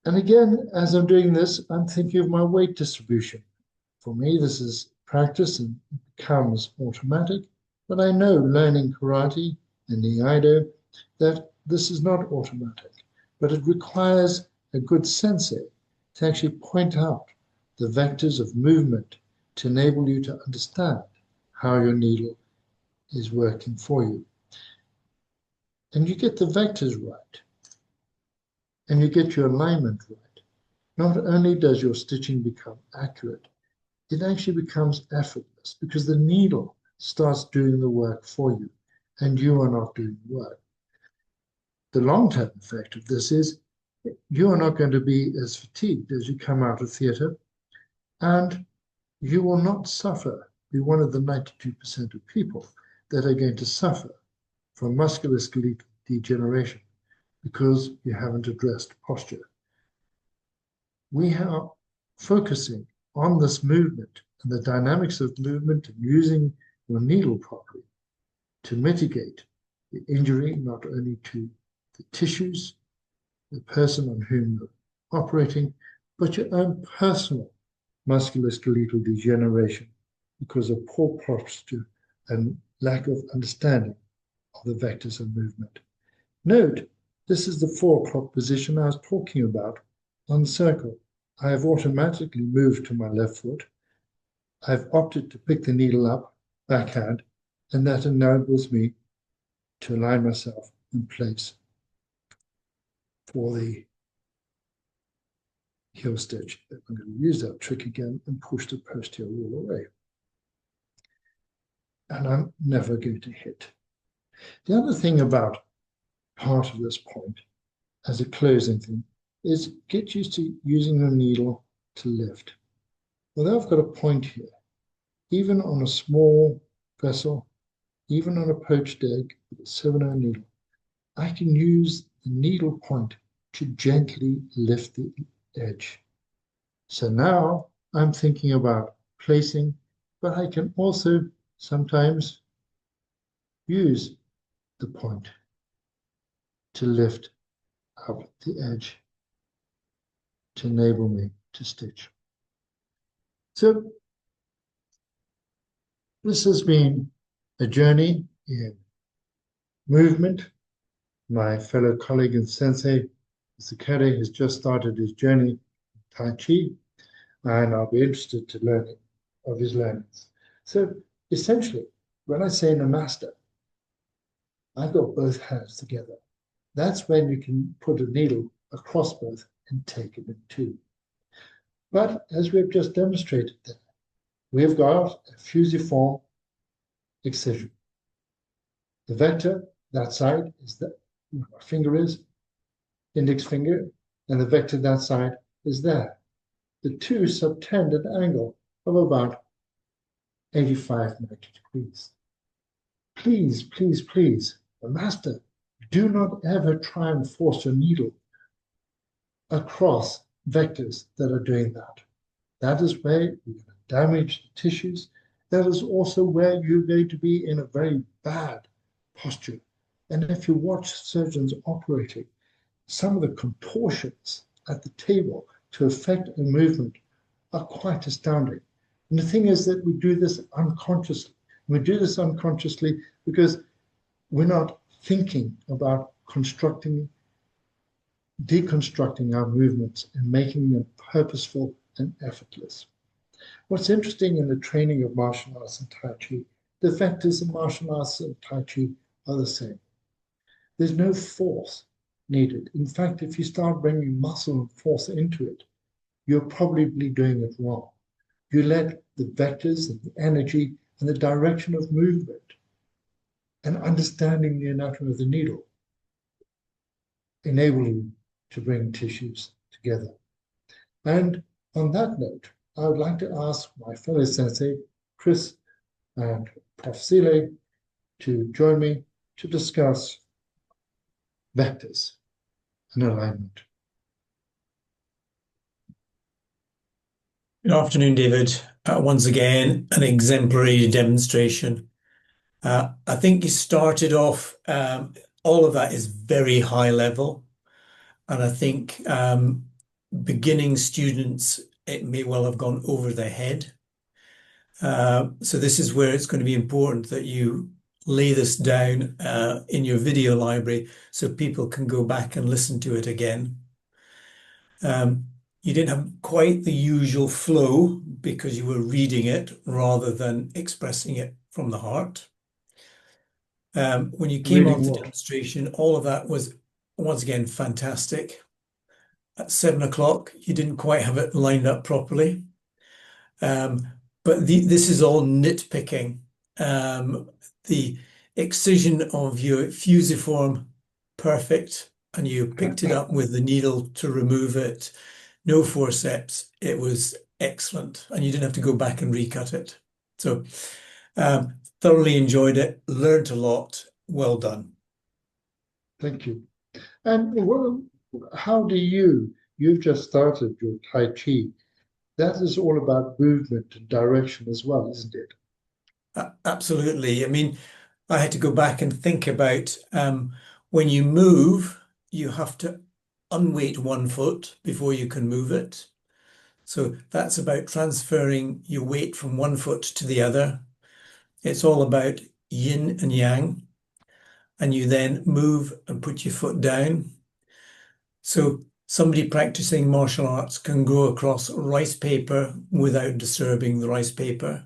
And again, as I'm doing this, I'm thinking of my weight distribution. For me, this is practice and it becomes automatic. But I know learning karate and the Iaido that this is not automatic, but it requires a good sensei to actually point out the vectors of movement to enable you to understand how your needle is working for you. And you get the vectors right, and you get your alignment right. Not only does your stitching become accurate, it actually becomes effortless because the needle starts doing the work for you, and you are not doing the work. The long-term effect of this is you are not going to be as fatigued as you come out of theatre, and you will not suffer, be one of the 92% of people that are going to suffer from musculoskeletal degeneration because you haven't addressed posture. We are focusing on this movement and the dynamics of movement and using your needle properly to mitigate the injury, not only to the tissues, the person on whom you're operating, but your own personal musculoskeletal degeneration because of poor posture and lack of understanding of the vectors of movement. Note, this is the 4 o'clock position I was talking about on circle. I have automatically moved to my left foot. I've opted to pick the needle up, backhand, and that enables me to align myself in place for the heel stitch. I'm going to use that trick again and push the post heel all away. And I'm never going to hit. The other thing about part of this point, as a closing thing, is get used to using your needle to lift. Although I've got a point here, even on a small vessel, even on a poached egg with a 7/0 needle, I can use the needle point to gently lift the edge. So now I'm thinking about placing, but I can also sometimes use the point to lift up the edge to enable me to stitch. So this has been a journey in movement. My fellow colleague and sensei, Mr. Kere, has just started his journey in Tai Chi, and I'll be interested to learn of his learnings. So essentially, when I say Namaste, I've got both hands together. That's when you can put a needle across both and take it in two. But as we've just demonstrated there, we've got a fusiform excision. The vector, that side, is where my finger is, index finger, and the vector that side is there. The two subtend an angle of about 85, 90 degrees. Please, please, please, the master, do not ever try and force your needle across vectors that are doing that. That is where you're going to damage the tissues. That is also where you're going to be in a very bad posture. And if you watch surgeons operating, some of the contortions at the table to affect a movement are quite astounding. And the thing is that we do this unconsciously. We do this unconsciously because we're not thinking about deconstructing our movements and making them purposeful and effortless. What's interesting in the training of martial arts and Tai Chi, the vectors of martial arts and Tai Chi are the same. There's no force needed. In fact, if you start bringing muscle and force into it, you're probably doing it wrong. You let the vectors and the energy and the direction of movement and understanding the anatomy of the needle enable you to bring tissues together. And on that note, I would like to ask my fellow sensei, Chris and Prof. Sile, to join me to discuss vectors and alignment. Good afternoon, David. Once again, an exemplary demonstration. I think you started off, all of that is very high level. And I think beginning students, it may well have gone over their head. So this is where it's going to be important that you lay this down in your video library so people can go back and listen to it again. Um, you didn't have quite the usual flow because you were reading it rather than expressing it from the heart. When you came on Reading to what? demonstration, all of that was once again fantastic. At 7 o'clock, you didn't quite have it lined up properly. Um, but this is all nitpicking. The excision of your fusiform, perfect, and you picked it up with the needle to remove it. No forceps. It was excellent, and you didn't have to go back and recut it. So thoroughly enjoyed it, learned a lot. Well done. Thank you. And how do you've just started your Tai Chi. That is all about movement and direction as well, isn't it? Absolutely. I mean, I had to go back and think about when you move, you have to unweight one foot before you can move it. So that's about transferring your weight from one foot to the other. It's all about yin and yang. And you then move and put your foot down. So somebody practicing martial arts can go across rice paper without disturbing the rice paper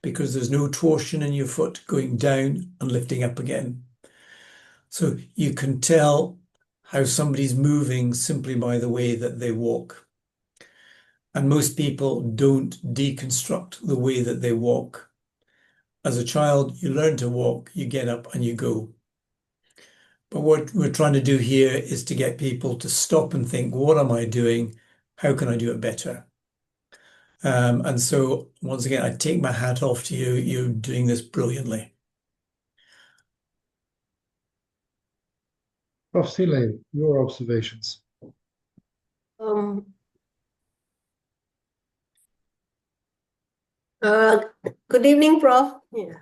because there's no torsion in your foot going down and lifting up again. So you can tell how somebody's moving simply by the way that they walk. And most people don't deconstruct the way that they walk. As a child, you learn to walk, you get up and you go. But what we're trying to do here is to get people to stop and think, what am I doing? How can I do it better? And so once again, I take my hat off to you. You're doing this brilliantly. Prof. Sile, your observations. Um, uh, Good evening, Prof. Yeah.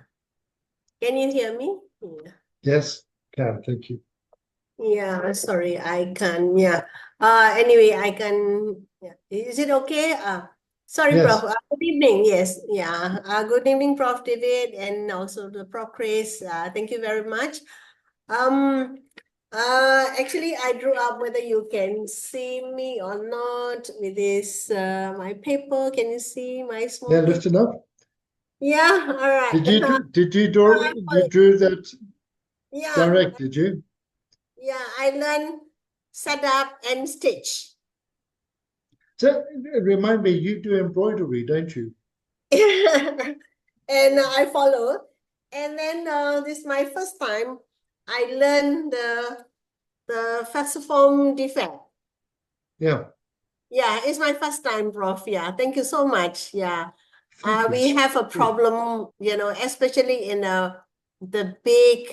Can you hear me? Yeah. Yes, can, thank you. Yeah, sorry, I can. Yeah. Anyway, I can. Yeah. Is it okay? Sorry, Prof. Yes, Good evening. Yes. Yeah. Good evening, Prof. David, and also the Prof. Chris. Thank you very much. Um. Actually, I drew up whether you can see me or not with this my paper. Can you see my yeah, small paper? lift it up. Yeah. All right. You drew that Yeah. direct, did you? Yeah, I learned set up and stitch. So remind me, you do embroidery, don't you? And I followed. And then this is my first time I learned the falciform defect. Yeah, Yeah, it's my first time, Prof. Yeah, thank you so much. Yeah. thank you. We have a Good. problem, especially in the big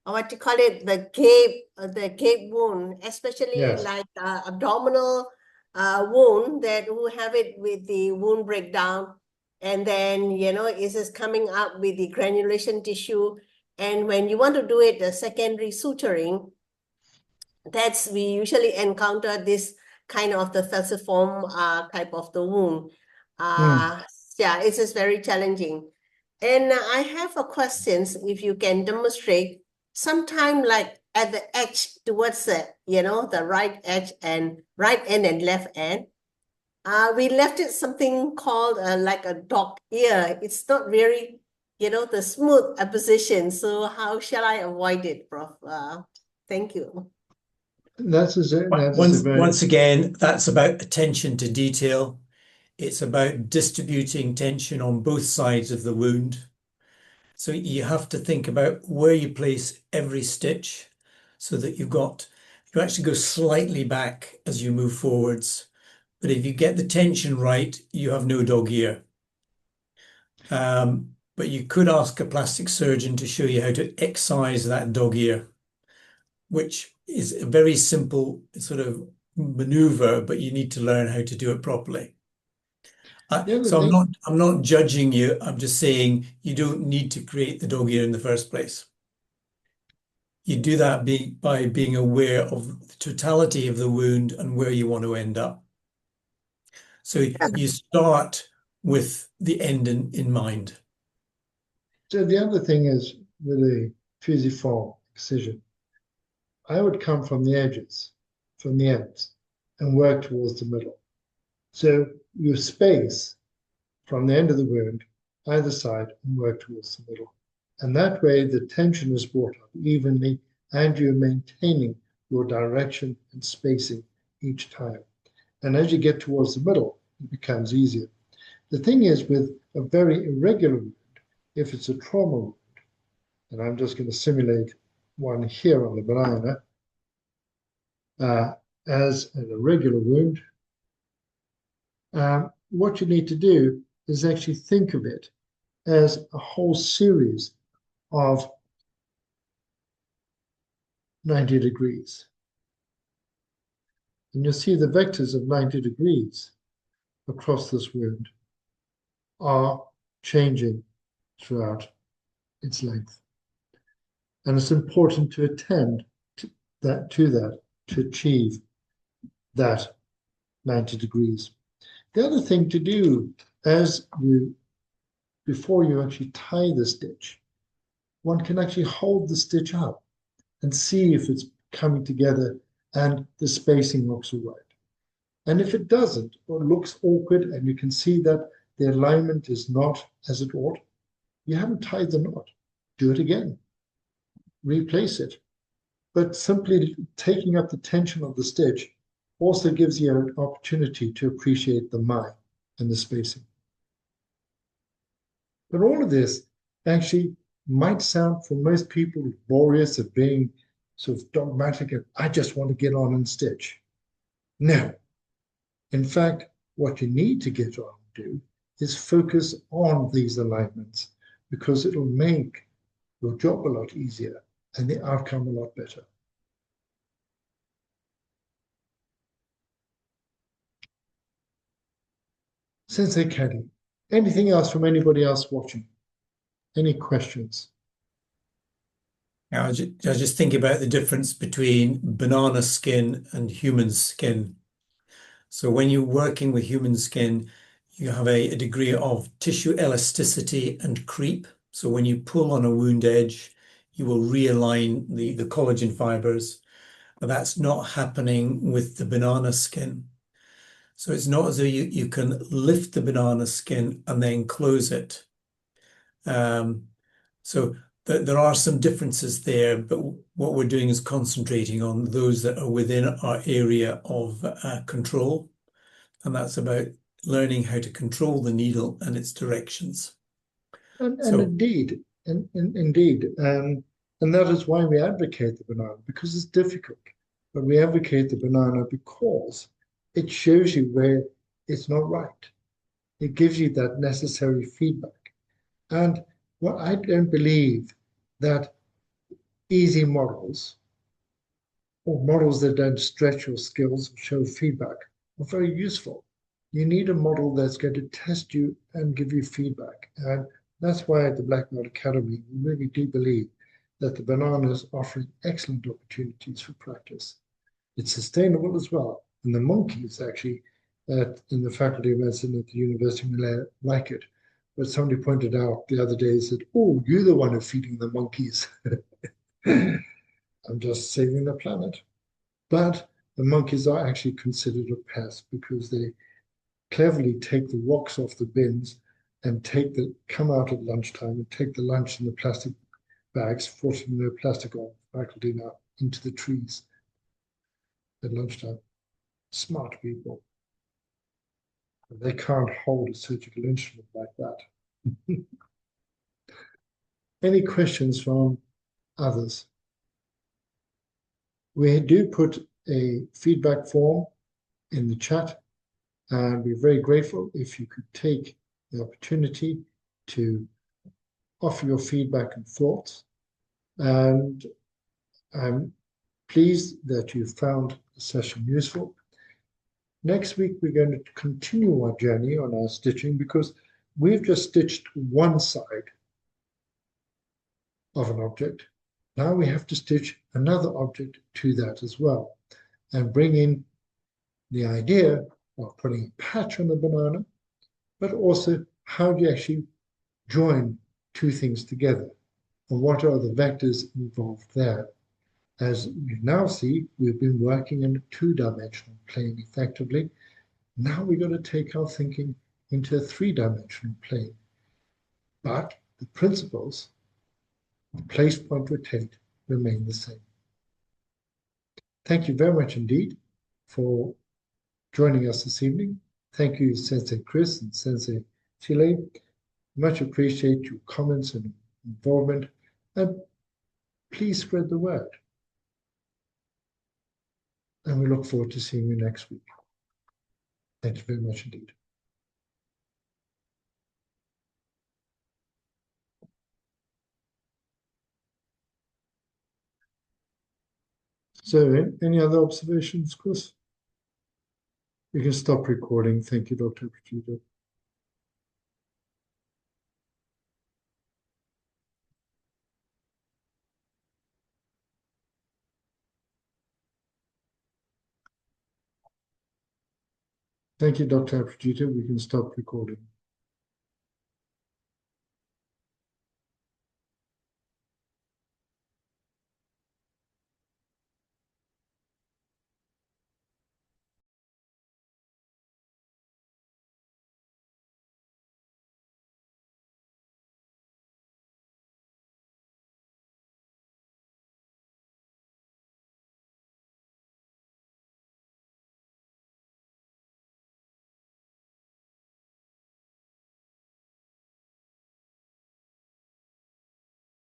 what do you call it, the gape wound, especially Yes, like abdominal wound that who have it with the wound breakdown, and then it is coming up with the granulation tissue, and when you want to do it, the secondary suturing, we usually encounter this kind of the falciform type of the wound. Hmm. Yeah, it is very challenging. And I have a questions if you can demonstrate sometime like at the edge towards the right edge and right end and left end. We left it something called like a dog ear. It's not very, the smooth position. So how shall I avoid it, Prof? Thank you. That is a very, Once again, that's about attention to detail. It's about distributing tension on both sides of the wound. So you have to think about where you place every stitch so that you actually go slightly back as you move forwards. But if you get the tension right, you have no dog ear. But you could ask a plastic surgeon to show you how to excise that dog ear, which is a very simple sort of maneuver, but you need to learn how to do it properly. the other So thing. I'm not judging you. I'm just saying you don't need to create the dog ear in the first place. You do that by being aware of the totality of the wound and where you want to end up. So you start with the end in mind. So the other thing is with a fusiform excision, I would come from the edges, from the ends, and work towards the middle. So you space from the end of the wound, either side, and work towards the middle. And that way the tension is brought up evenly and you're maintaining your direction and spacing each time. And as you get towards the middle, it becomes easier. The thing is with a very irregular wound, if it's a trauma wound, and I'm just going to simulate one here on the banana, as an irregular wound, what you need to do is actually think of it as a whole series of 90 degrees. And you'll see the vectors of 90 degrees across this wound are changing throughout its length. And it's important to attend to that to achieve that 90 degrees. The other thing to do before you actually tie the stitch, one can actually hold the stitch up and see if it's coming together and the spacing looks all right. And if it doesn't, or looks awkward, and you can see that the alignment is not as it ought, you haven't tied the knot. Do it again. Replace it. But simply taking up the tension of the stitch also gives you an opportunity to appreciate the mine and the spacing. But all of this actually might sound for most people laborious of being sort of dogmatic and I just want to get on and stitch. No. In fact, what you need to get on and do is focus on these alignments because it'll make your job a lot easier and the outcome a lot better. Sensei Caddy, anything else from anybody else watching? Any questions? I was just thinking about the difference between banana skin and human skin. So when you're working with human skin, you have a degree of tissue elasticity and creep. So when you pull on a wound edge, you will realign the collagen fibers. But that's not happening with the banana skin. So it's not as though you can lift the banana skin and then close it. So there are some differences there, but what we're doing is concentrating on those that are within our area of control. And that's about learning how to control the needle and its directions. And indeed, and that is why we advocate the banana, because it's difficult. But we advocate the banana because it shows you where it's not right. It gives you that necessary feedback. And well, I don't believe that easy models or models that don't stretch your skills or show feedback are very useful. You need a model that's going to test you and give you feedback. And that's why at the Black Belt Academy, we really do believe that the banana is offering excellent opportunities for practice. It's sustainable as well. And the monkeys actually in the Faculty of Medicine at the University of Malaya like it. But somebody pointed out the other day, said, oh, you're the one who's feeding the monkeys. I'm just saving the planet. But the monkeys are actually considered a pest because they cleverly take the rocks off the bins and come out at lunchtime and take the lunch in the plastic bags, fortunately no plastic on faculty now, into the trees at lunchtime. Smart people. They can't hold a surgical instrument like that. Any questions from others? We do put a feedback form in the chat, and we're very grateful if you could take the opportunity to offer your feedback and thoughts. And I'm pleased that you found the session useful. Next week, we're going to continue our journey on our stitching because we've just stitched one side of an object. Now we have to stitch another object to that as well and bring in the idea of putting a patch on the banana, but also how do you actually join two things together? And what are the vectors involved there? As you now see, we've been working in a two-dimensional plane effectively. Now we're going to take our thinking into a three-dimensional plane. But the principles, the place, point, rotate, remain the same. Thank you very much indeed for joining us this evening. Thank you, Sensei Chris and Sensei Chile. Much appreciate your comments and involvement. And please spread the word. And we look forward to seeing you next week. Thank you very much indeed. So, any other observations, Chris? You can stop recording. Thank you, Dr. Pachito. Thank you, Dr. Pachito. We can stop recording.